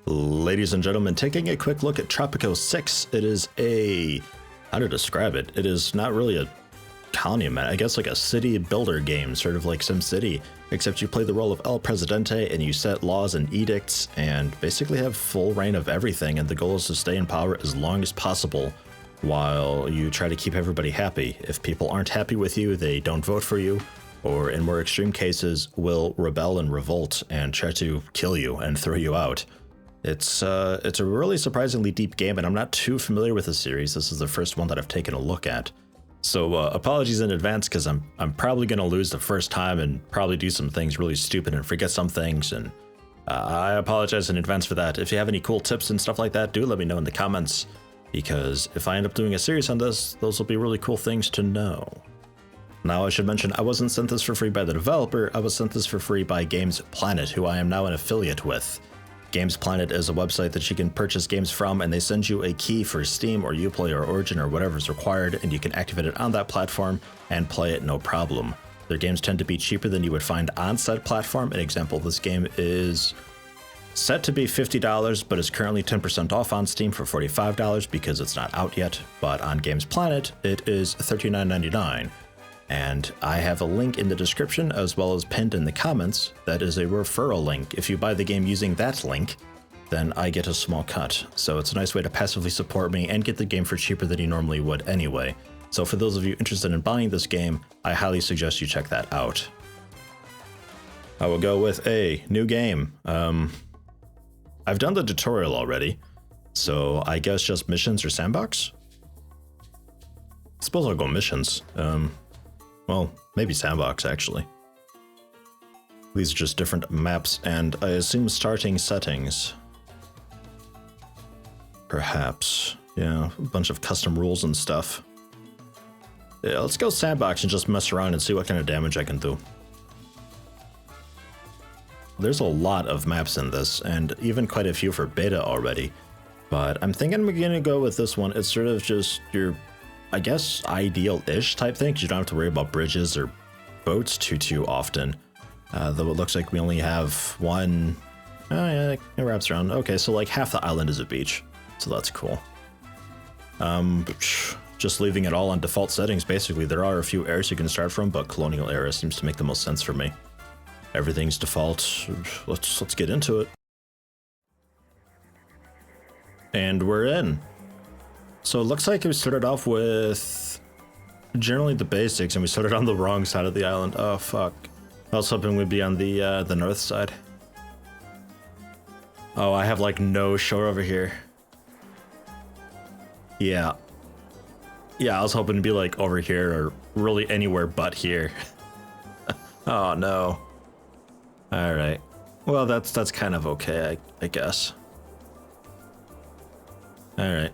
Ladies and gentlemen, taking a quick look at Tropico 6, it is a, how to describe it? It is not really a colony, I guess like a city builder game, sort of like SimCity, except you play the role of El Presidente and you set laws and edicts and basically have full reign of everything, and the goal is to stay in power as long as possible while you try to keep everybody happy. If people aren't happy with you, they don't vote for you, or in more extreme cases, will rebel and revolt and try to kill you and throw you out. It's a really surprisingly deep game, and I'm not too familiar with the series. This is the first one that I've taken a look at. So apologies in advance, because I'm probably going to lose the first time and probably do some things really stupid and forget some things, and I apologize in advance for that. If you have any cool tips and stuff like that, do let me know in the comments, because if I end up doing a series on this, those will be really cool things to know. Now I should mention, I wasn't sent this for free by the developer, I was sent this for free by Games Planet, who I am now an affiliate with. Games Planet is a website that you can purchase games from, and they send you a key for Steam or Uplay or Origin or whatever is required, and you can activate it on that platform and play it no problem. Their games tend to be cheaper than you would find on said platform. An example, this game is set to be $50, but is currently 10% off on Steam for $45 because it's not out yet, but on Games Planet it is $39.99. And I have a link in the description as well as pinned in the comments that is a referral link. If you buy the game using that link, then I get a small cut. So it's a nice way to passively support me and get the game for cheaper than you normally would anyway. So for those of you interested in buying this game, I highly suggest you check that out. I will go with a new game. I've done the tutorial already, so I guess just missions or sandbox? I suppose I'll go missions. Well, maybe sandbox, actually. These are just different maps, and I assume starting settings. Perhaps. Yeah, a bunch of custom rules and stuff. Yeah, let's go sandbox and just mess around and see what kind of damage I can do. There's a lot of maps in this, and even quite a few for beta already. But I'm thinking we're gonna go with this one. It's sort of just your, I guess, ideal-ish type thing, because you don't have to worry about bridges or boats too often. Though it looks like we only have one. Oh yeah, it wraps around. Okay, so like half the island is a beach, so that's cool. Just leaving it all on default settings, basically. There are a few eras you can start from, but Colonial era seems to make the most sense for me. Everything's default. Let's get into it. And we're in. So it looks like we started off with generally the basics, and we started on the wrong side of the island. Oh fuck! I was hoping we'd be on the north side. Oh, I have like no shore over here. Yeah, I was hoping to be like over here or really anywhere but here. Oh no. All right. Well, that's kind of okay, I guess. All right.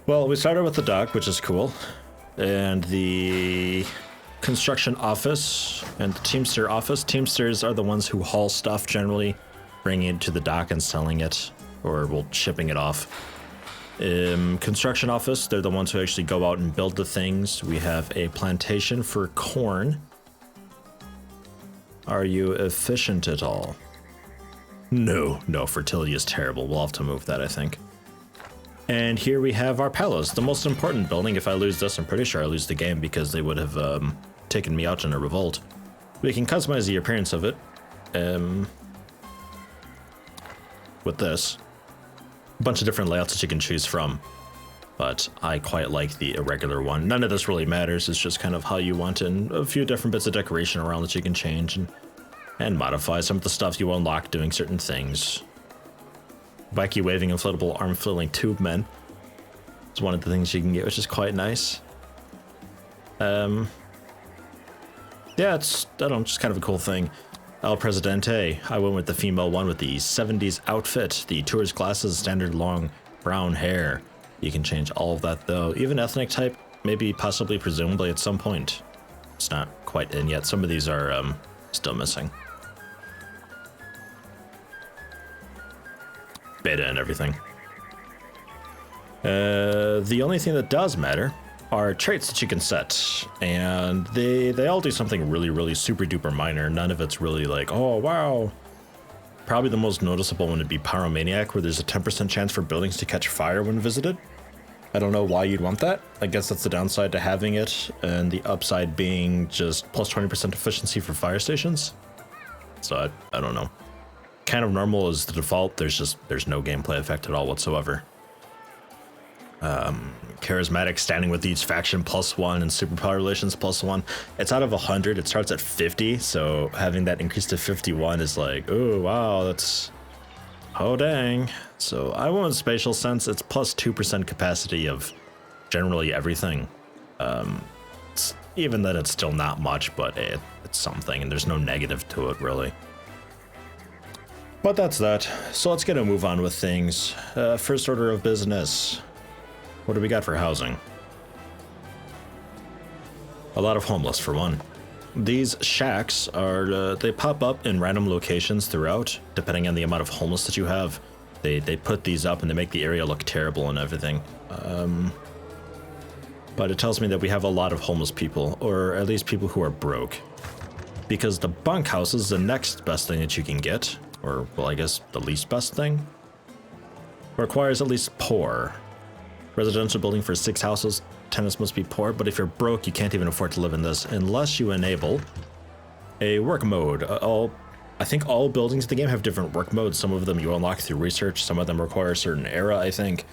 Well, we started with the dock, which is cool, and the construction office and the Teamster office. Teamsters are the ones who haul stuff generally, bringing it to the dock and selling it, or well, shipping it off. Construction office, they're the ones who actually go out and build the things. We have a plantation for corn. Are you efficient at all? No, fertility is terrible. We'll have to move that, I think. And here we have our palace, the most important building. If I lose this, I'm pretty sure I lose the game, because they would have taken me out in a revolt. We can customize the appearance of it with this. A bunch of different layouts that you can choose from, but I quite like the irregular one. None of this really matters. It's just kind of how you want it, and a few different bits of decoration around that you can change and modify some of the stuff you unlock doing certain things. Wacky waving inflatable arm flailing tube men. It's one of the things you can get, which is quite nice. Yeah, it's, I don't know, just kind of a cool thing. El Presidente, I went with the female one with the 70s outfit, the tourist glasses, standard long brown hair. You can change all of that though. Even ethnic type, maybe possibly presumably at some point. It's not quite in yet. Some of these are still missing. Beta and everything. The only thing that does matter are traits that you can set, and they all do something really super duper minor. None of it's really like, oh wow, Probably the most noticeable one would be Pyromaniac, where there's a 10% chance for buildings to catch fire when visited. I don't know why you'd want that. I guess that's the downside to having it, and the upside being just plus 20% efficiency for fire stations. So I don't know. Kind of normal is the default. There's no gameplay effect at all whatsoever. Charismatic, standing with each faction +1 and superpower relations +1. It's out of 100. It starts at 50, so having that increase to 51 is like, oh wow, that's oh dang. So I went with spatial sense. It's plus 2% capacity of generally everything. Even then, it's still not much, but it's something, and there's no negative to it really. But that's that. So let's get a move on with things. First order of business. What do we got for housing? A lot of homeless, for one. These shacks are, they pop up in random locations throughout, depending on the amount of homeless that you have. They put these up and they make the area look terrible and everything. But it tells me that we have a lot of homeless people, or at least people who are broke. Because the bunkhouse is the next best thing that you can get, or, well, I guess the least best thing. Requires at least poor. Residential building for 6 houses, tenants must be poor, but if you're broke, you can't even afford to live in this unless you enable a work mode. I think all buildings in the game have different work modes. Some of them you unlock through research, some of them require a certain era, I think.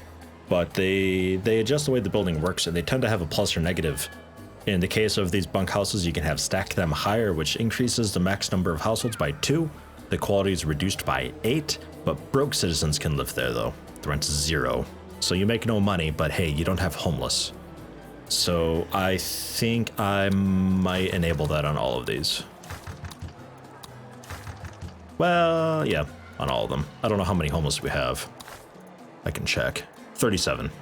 But they adjust the way the building works, and they tend to have a plus or negative. In the case of these bunkhouses, you can have stack them higher, which increases the max number of households by 2. The quality is reduced by 8, but broke citizens can live there though. The rent is 0. So you make no money, but hey, you don't have homeless. So I think I might enable that on all of these. Well, yeah, on all of them. I don't know how many homeless we have. I can check. 37.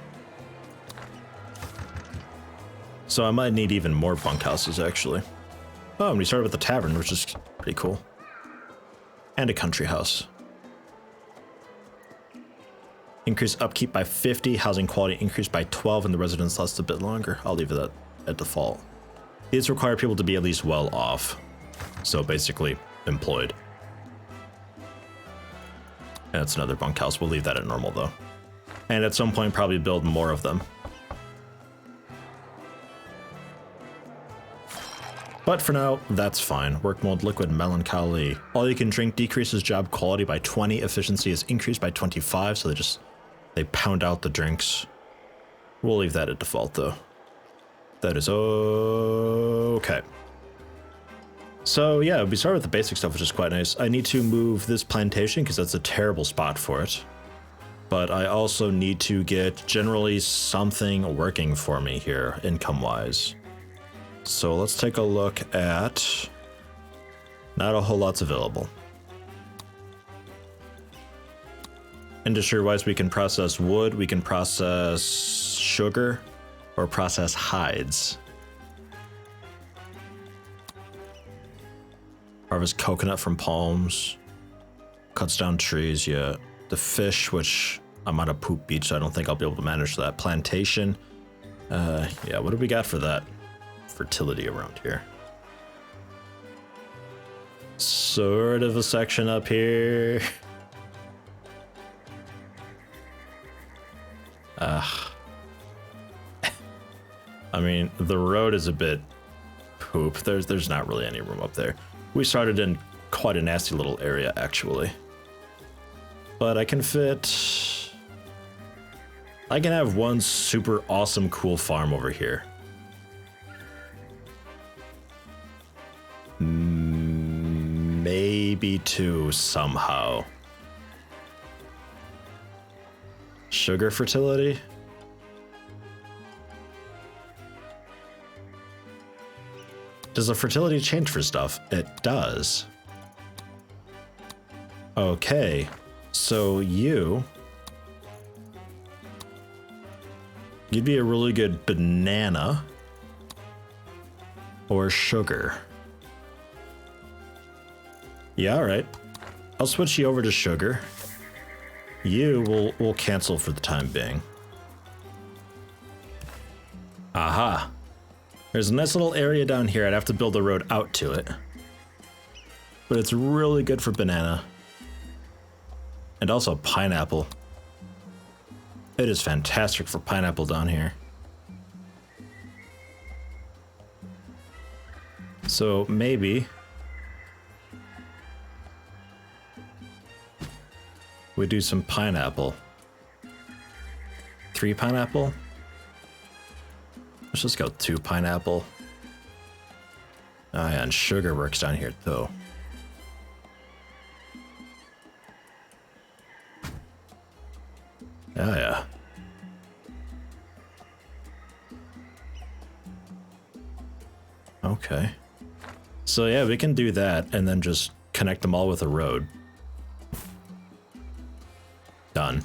So I might need even more bunkhouses, actually. Oh, and we started with the tavern, which is pretty cool. And a country house. Increase upkeep by 50, housing quality increased by 12, and the residence lasts a bit longer. I'll leave it at default. These require people to be at least well off. So basically, employed. And it's another bunkhouse. We'll leave that at normal though. And at some point, probably build more of them. But for now, that's fine. Work mode, liquid melancholy. All you can drink decreases job quality by 20. Efficiency is increased by 25, so they pound out the drinks. We'll leave that at default though. That is okay. So yeah, we start with the basic stuff, which is quite nice. I need to move this plantation because that's a terrible spot for it. But I also need to get generally something working for me here, income-wise. So let's take a look at... Not a whole lot's available. Industry-wise, we can process wood, we can process sugar, or process hides. Harvest coconut from palms. Cuts down trees, yeah. The fish, which I'm on a poop beach, so I don't think I'll be able to manage that. Plantation. Yeah, what do we got for that? Fertility around here. Sort of a section up here. I mean, the road is a bit poop. There's not really any room up there. We started in quite a nasty little area, actually. But I can fit... I can have one super awesome cool farm over here. Maybe 2 somehow. Sugar fertility? Does the fertility change for stuff? It does. Okay, so you'd be a really good banana or sugar. Yeah, all right. I'll switch you over to sugar. You will cancel for the time being. Aha. There's a nice little area down here. I'd have to build a road out to it. But it's really good for banana. And also pineapple. It is fantastic for pineapple down here. So maybe we do some pineapple. 3 pineapple? Let's just go 2 pineapple. Oh yeah, and sugar works down here though. Oh yeah. Okay. So yeah, we can do that and then just connect them all with a road. Done.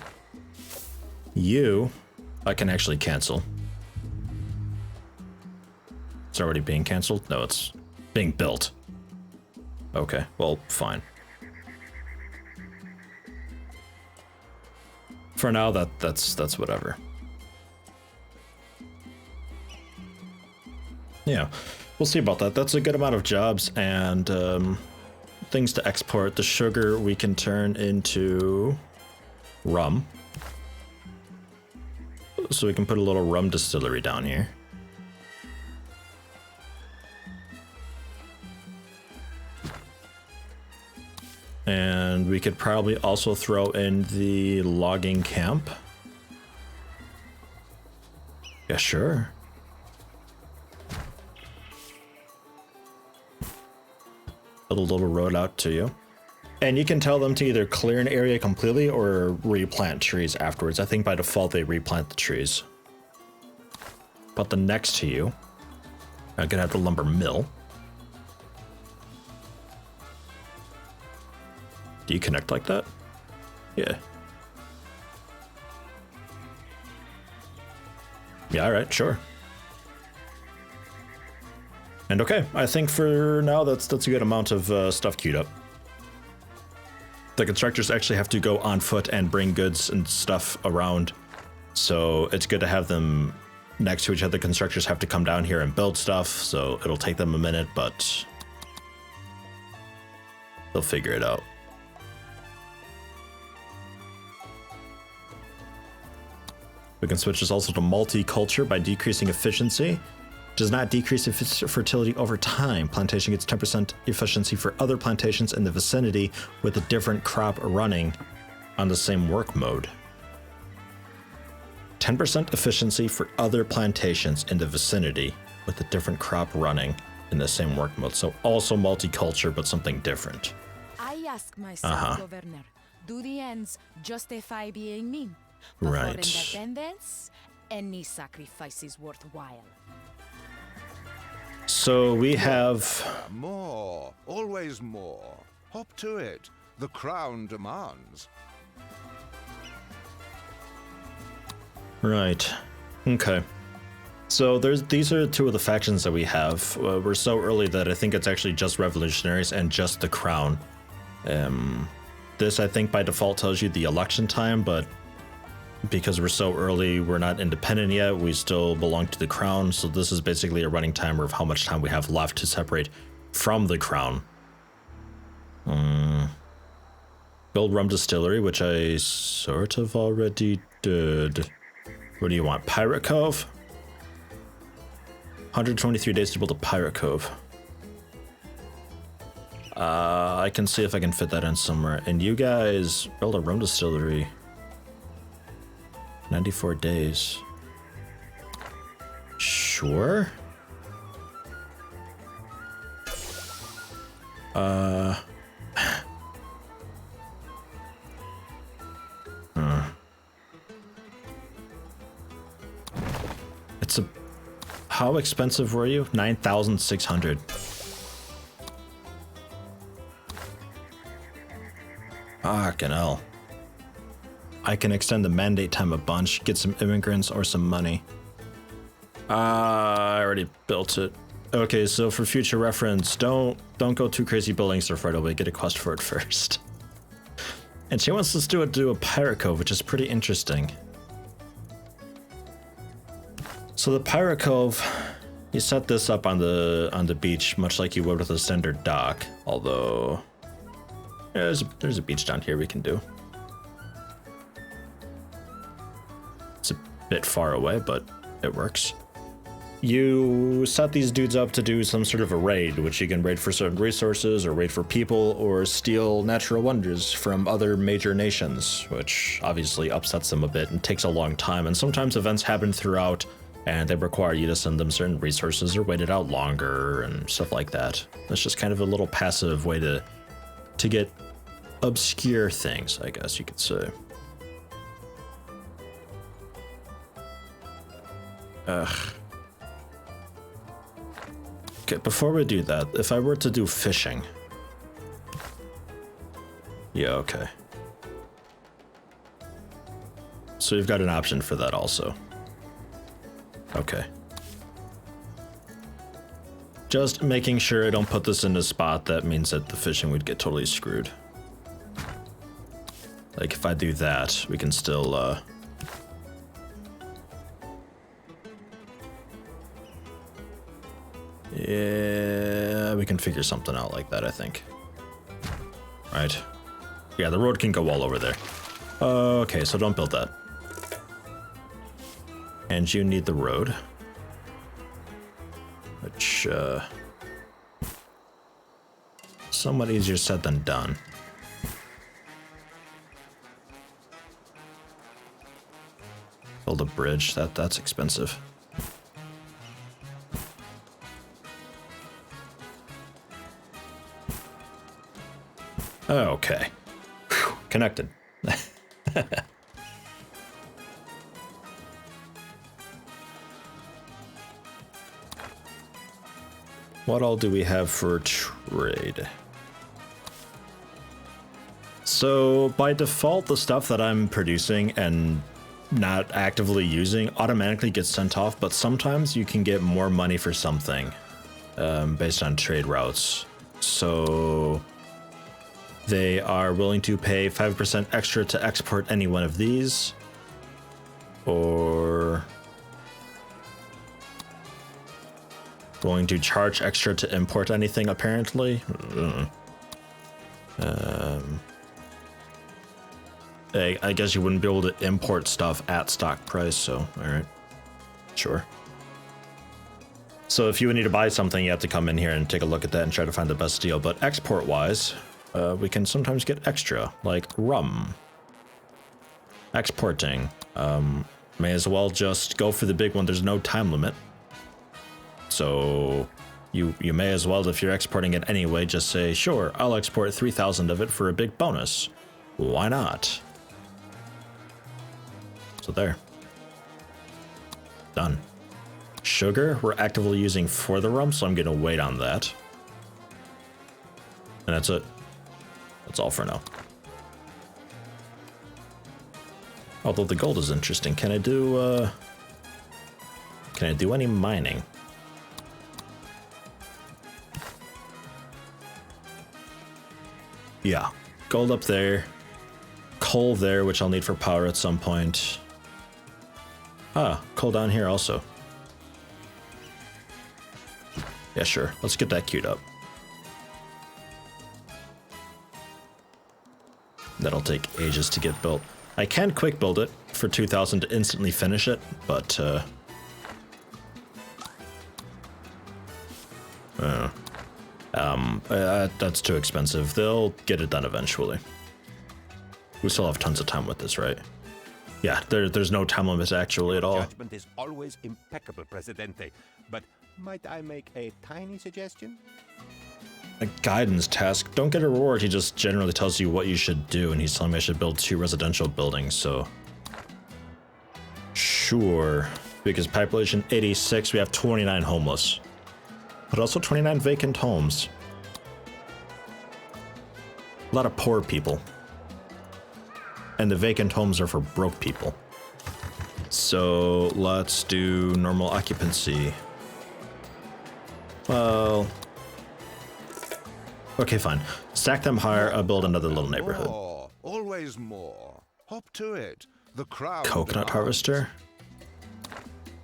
You, I can actually cancel. It's already being canceled? No, it's being built. Okay, well, fine. For now, that's whatever. Yeah, we'll see about that. That's a good amount of jobs and things to export. The sugar we can turn into rum. So we can put a little rum distillery down here. And we could probably also throw in the logging camp. Yeah, sure. Put a little road out to you. And you can tell them to either clear an area completely or replant trees afterwards. I think by default they replant the trees. But the next to you, I'm gonna have the lumber mill. Do you connect like that? Yeah. Yeah, all right, sure. And okay, I think for now that's a good amount of stuff queued up. The constructors actually have to go on foot and bring goods and stuff around, so it's good to have them next to each other. Constructors have to come down here and build stuff, so it'll take them a minute, but they'll figure it out. We can switch this also to multiculture by decreasing efficiency. Does not decrease fertility over time. Plantation gets 10% efficiency for other plantations in the vicinity with a different crop running on the same work mode. 10% efficiency for other plantations in the vicinity with a different crop running in the same work mode. So also multiculture, but something different. I ask myself, Governor, do the ends justify being mean? Right. For independence, any sacrifice is worthwhile. So we have more, always more. Hop to it. The crown demands. Right. Okay. So these are 2 of the factions that we have. We're so early that I think it's actually just revolutionaries and just the crown. This I think by default tells you the election time, but because we're so early, we're not independent yet. We still belong to the crown. So this is basically a running timer of how much time we have left to separate from the crown. Build rum distillery, which I sort of already did. What do you want? Pirate Cove? 123 days to build a Pirate Cove. I can see if I can fit that in somewhere. And you guys build a rum distillery. 94 days. Sure. It's a... How expensive were you? 9,600. Fucking hell. I can extend the mandate time a bunch, get some immigrants or some money. I already built it. Okay, so for future reference, don't go too crazy building stuff right away. Get a quest for it first. And she wants us to do a Pirate Cove, which is pretty interesting. So the Pirate Cove, you set this up on the beach, much like you would with a standard dock. Although, yeah, there's a beach down here we can do. Bit far away, but it works. You set these dudes up to do some sort of a raid, which you can raid for certain resources, or raid for people, or steal natural wonders from other major nations, which obviously upsets them a bit and takes a long time, and sometimes events happen throughout, and they require you to send them certain resources or wait it out longer, and stuff like that. That's just kind of a little passive way to get obscure things, I guess you could say. Okay, before we do that, if I were to do fishing... Yeah, okay. So you've got an option for that also. Okay. Just making sure I don't put this in a spot that means that the fishing would get totally screwed. Like, if I do that, we can still, yeah, we can figure something out like that, I think. Right. Yeah, the road can go all over there. Okay, so don't build that. And you need the road. Which, somewhat easier said than done. Build a bridge, that's expensive. Okay. Whew, connected. What all do we have for trade? So by default, the stuff that I'm producing and not actively using automatically gets sent off, but sometimes you can get more money for something based on trade routes. So they are willing to pay 5% extra to export any one of these, or going to charge extra to import anything, apparently. I guess you wouldn't be able to import stuff at stock price, so alright. Sure. So if you would need to buy something, you have to come in here and take a look at that and try to find the best deal. But export-wise, we can sometimes get extra, like rum. Exporting. May as well just go for the big one. There's no time limit. So you may as well, if you're exporting it anyway, just say, sure, I'll export 3,000 of it for a big bonus. Why not? So there. Done. Sugar, we're actively using for the rum, so I'm going to wait on that. And that's it. That's all for now. Although the gold is interesting. Can I do any mining? Yeah. Gold up there. Coal there, which I'll need for power at some point. Ah, coal down here also. Yeah, sure. Let's get that queued up. That'll take ages to get built. I can quick build it for 2,000 to instantly finish it, but that's too expensive. They'll get it done eventually. We still have tons of time with this, right? Yeah, there's no time limit actually at all. Judgment is always impeccable, Presidente. But might I make a tiny suggestion? A guidance task. Don't get a reward. He just generally tells you what you should do, and he's telling me I should build 2 residential buildings, so sure. Because population 86, we have 29 homeless, but also 29 vacant homes. A lot of poor people. And the vacant homes are for broke people. So let's do normal occupancy. Well, okay, fine. Stack them higher. I'll build another little neighborhood. More, always more. Hop to it. The crowd. Coconut harvester?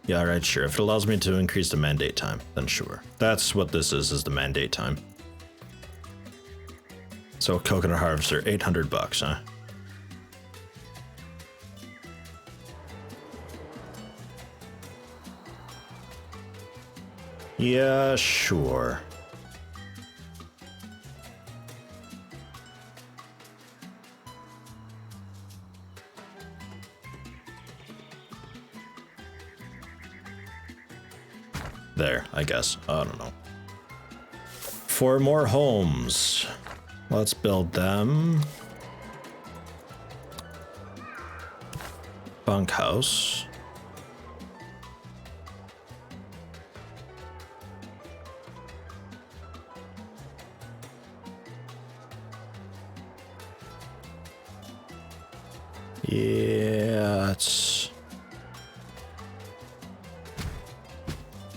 Yeah, alright, sure. If it allows me to increase the mandate time, then sure. That's what this is the mandate time. So coconut harvester, 800 bucks, huh? Yeah, sure. There, I guess. I don't know. 4 more homes. Let's build them. Bunkhouse. Yeah, it's...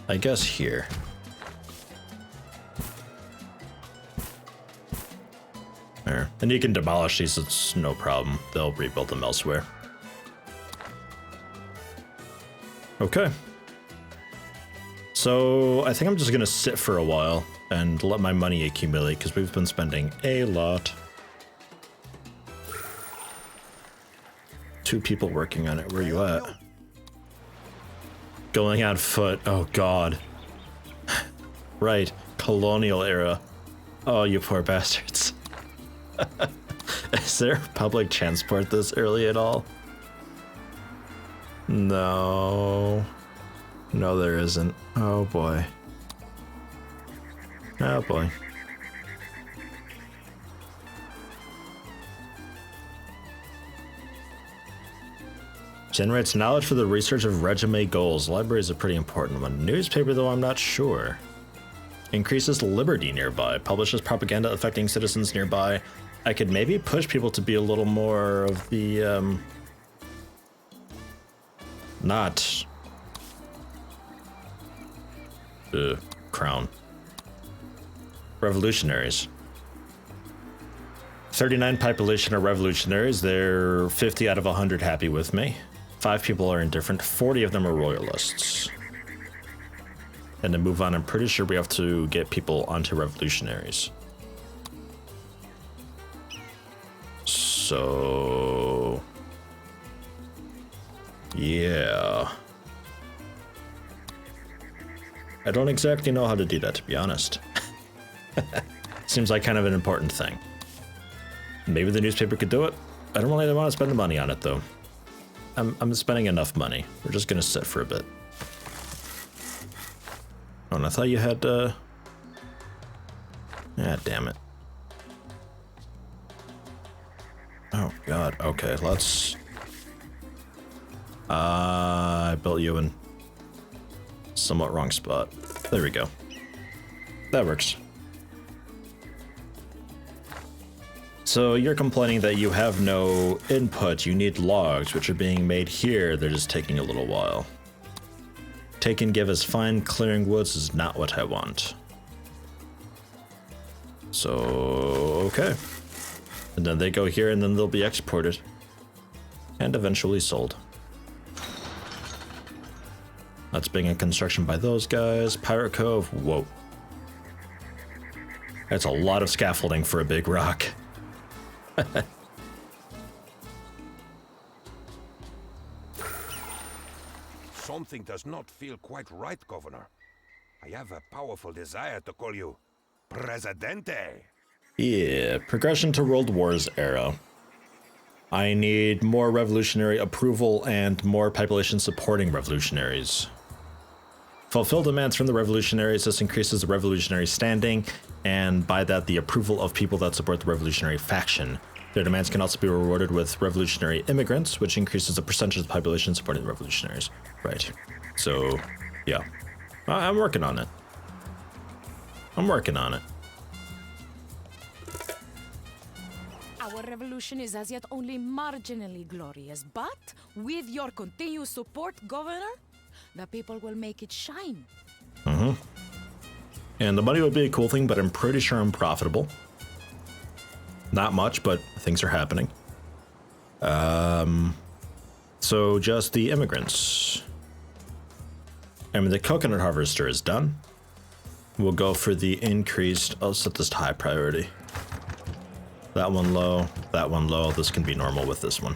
I guess here. There. And you can demolish these, it's no problem. They'll rebuild them elsewhere. Okay. So I think I'm just gonna sit for a while and let my money accumulate because we've been spending a lot. 2 people working on it. Where you at? Going on foot. Oh god. Right. Colonial era. Oh, you poor bastards. Is there public transport this early at all? No. No, there isn't. Oh boy. Oh boy. Generates knowledge for the research of regime goals. Library is a pretty important one. Newspaper, though, I'm not sure. Increases liberty nearby. Publishes propaganda affecting citizens nearby. I could maybe push people to be a little more of the, not... crown. Revolutionaries. 39 population are revolutionaries. They're 50 out of 100 happy with me. 5 people are indifferent. 40 of them are royalists. And to move on, I'm pretty sure we have to get people onto revolutionaries. So... yeah. I don't exactly know how to do that, to be honest. Seems like kind of an important thing. Maybe the newspaper could do it. I don't really want to spend the money on it, though. I'm spending enough money. We're just gonna sit for a bit. Oh, and I thought you had, ah, damn it. Oh, God. Okay, let's... I built you in somewhat wrong spot. There we go. That works. So you're complaining that you have no input, you need logs, which are being made here, they're just taking a little while. Take and give as fine, clearing woods is not what I want. So, okay. And then they go here and then they'll be exported. And eventually sold. That's being in construction by those guys. Pirate Cove, whoa. That's a lot of scaffolding for a big rock. Something does not feel quite right, Governor. I have a powerful desire to call you Presidente. Yeah, progression to World Wars era. I need more revolutionary approval and more population supporting revolutionaries. Fulfill demands from the revolutionaries. This increases the revolutionary standing, and by that, the approval of people that support the revolutionary faction. Their demands can also be rewarded with revolutionary immigrants, which increases the percentage of the population supporting the revolutionaries. Right. So, yeah. I'm working on it. I'm working on it. Our revolution is as yet only marginally glorious, but with your continued support, Governor, the people will make it shine. Mm-hmm. And the money would be a cool thing, but I'm pretty sure I'm profitable. Not much, but things are happening. So just the immigrants. I mean, the coconut harvester is done. We'll go for the increased, I'll set this to high priority. That one low, that one low. This can be normal with this one.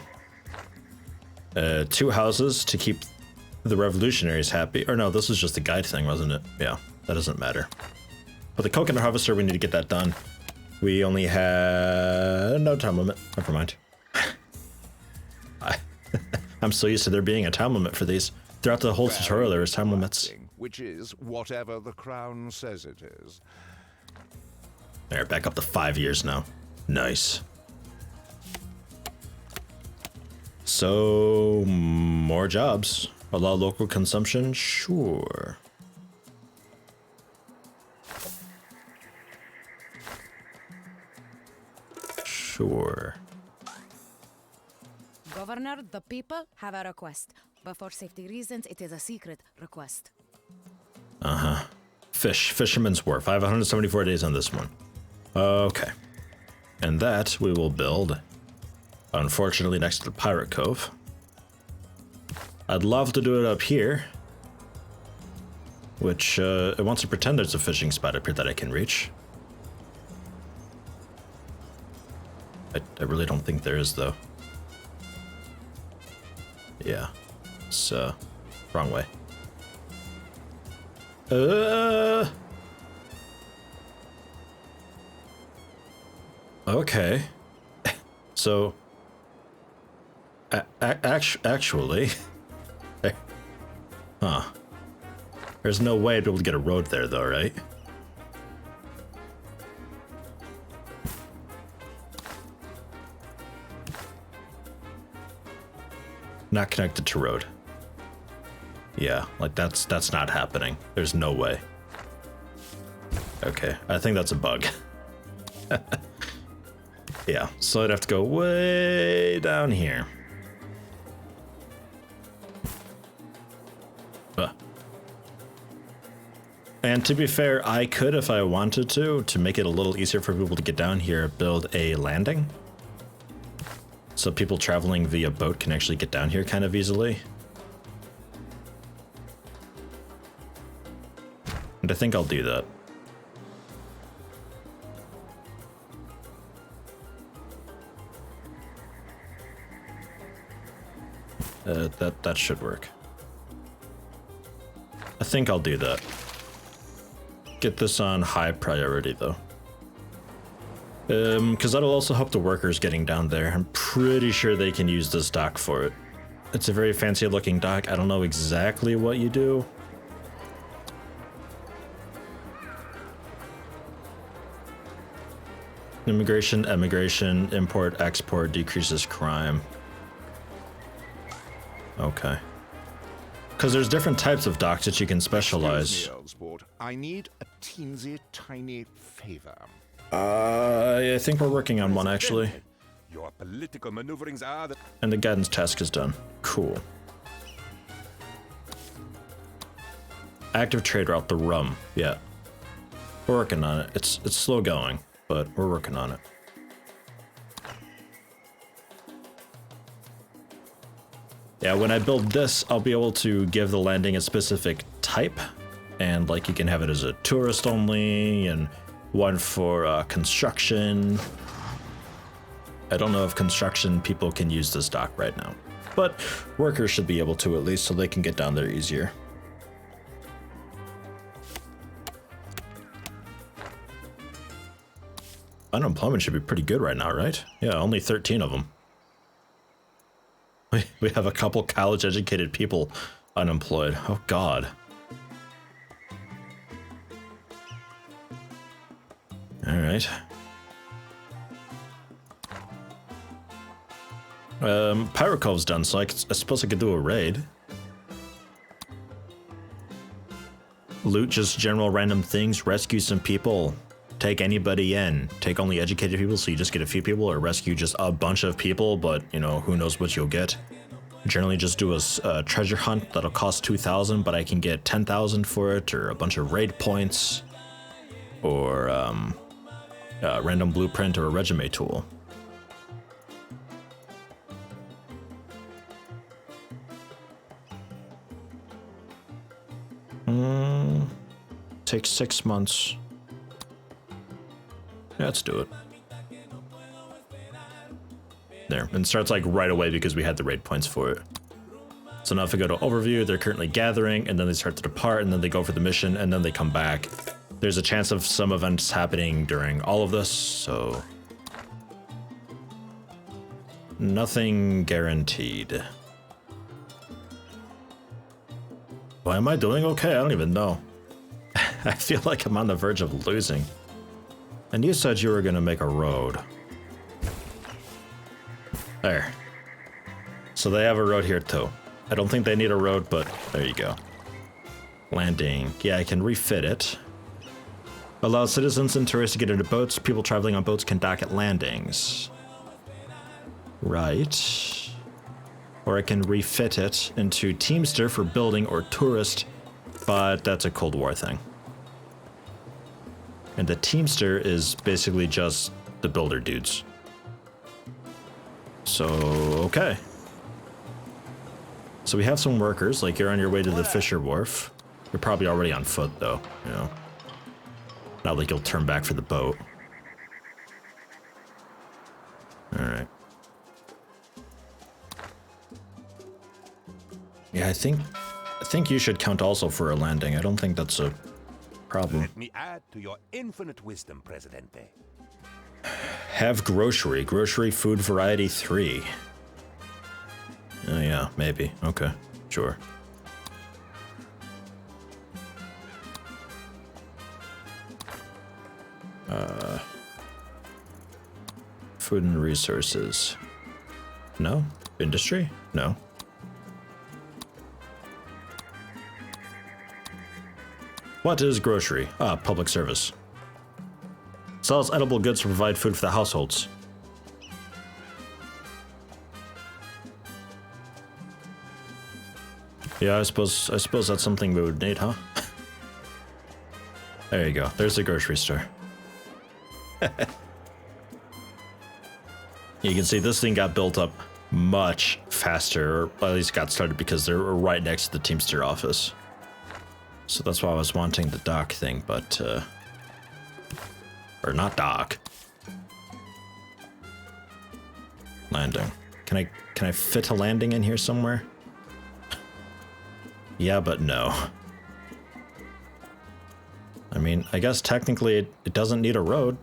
2 houses to keep the revolutionaries happy. Or no, this is just the guide thing, wasn't it? Yeah. that doesn't matter. But the coconut harvester, we need to get that done. We only had no time limit. Never mind. I'm so used to there being a time limit for these. Throughout the whole tutorial, there was time limits. Which is whatever the crown says it is. There, back up to 5 years now. Nice. So, more jobs. Allow local consumption? Sure. Sure. Governor, the people have a request, but for safety reasons, it is a secret request. Uh-huh. Fisherman's Wharf. I have 174 days on this one. Okay. And that we will build, unfortunately, next to the Pirate Cove. I'd love to do it up here, which it wants to pretend there's a fishing spot up here that I can reach. I really don't think there is, though. Yeah, it's wrong way. Okay. So, actually, huh? There's no way I'd be able to get a road there, though, right? Not connected to road. Yeah, like that's not happening. There's no way. Okay, I think that's a bug. Yeah, so I'd have to go way down here. And to be fair, I could, if I wanted to make it a little easier for people to get down here, build a landing. So people traveling via boat can actually get down here kind of easily. And I think I'll do that. That should work. I think I'll do that. Get this on high priority though. Because that'll also help the workers getting down there. I'm pretty sure they can use this dock for it. It's a very fancy looking dock. I don't know exactly what you do. Immigration, emigration, import, export, decreases crime. Okay. Because there's different types of docks that you can specialize. Excuse me, old sport. I need a teensy tiny favor. I think we're working on one actually. Your political maneuverings are the... And the guidance task is done. Cool. Active trade route, the rum. Yeah. We're working on it. It's slow going, but we're working on it. Yeah, when I build this, I'll be able to give the landing a specific type. And like you can have it as a tourist only and one for construction. I don't know if construction people can use this dock right now, but workers should be able to at least so they can get down there easier. Unemployment should be pretty good right now, right? Yeah, only 13 of them. We have a couple college-educated people unemployed. Oh, God. All right. Pirate Cove's done, so I suppose I could do a raid. Loot just general random things, rescue some people, take anybody in, take only educated people so you just get a few people, or rescue just a bunch of people, but, you know, who knows what you'll get. Generally just do a treasure hunt that'll cost 2,000, but I can get 10,000 for it, or a bunch of raid points, or a random blueprint or a resume tool. Takes 6 months. Yeah, let's do it. There, and starts like right away because we had the raid points for it. So now if we go to overview, they're currently gathering, and then they start to depart, and then they go for the mission, and then they come back. There's a chance of some events happening during all of this, so nothing guaranteed. Why am I doing okay? I don't even know. I feel like I'm on the verge of losing. And you said you were gonna make a road. There. So they have a road here too. I don't think they need a road, but there you go. Landing. Yeah, I can refit it. Allow citizens and tourists to get into boats. People traveling on boats can dock at landings. Right. Or I can refit it into Teamster for building or tourist, but that's a Cold War thing. And the Teamster is basically just the builder dudes. So, okay. So we have some workers, like you're on your way to the Fisher Wharf. You're probably already on foot though, you know. Not like you'll turn back for the boat. Alright. Yeah, I think you should count also for a landing. I don't think that's a problem. Let me add to your infinite wisdom, Presidente. Have grocery. Grocery food variety 3. Oh yeah, maybe. Okay, sure. Food and resources. No? Industry? No. What is grocery? Ah, public service. Sells edible goods to provide food for the households. Yeah, I suppose that's something we would need, huh? There you go. There's the grocery store. You can see this thing got built up much faster, or at least got started because they're right next to the Teamster office. So that's why I was wanting the dock thing, but or not dock. Landing. Can I fit a landing in here somewhere? Yeah, but no. I mean, I guess technically it doesn't need a road.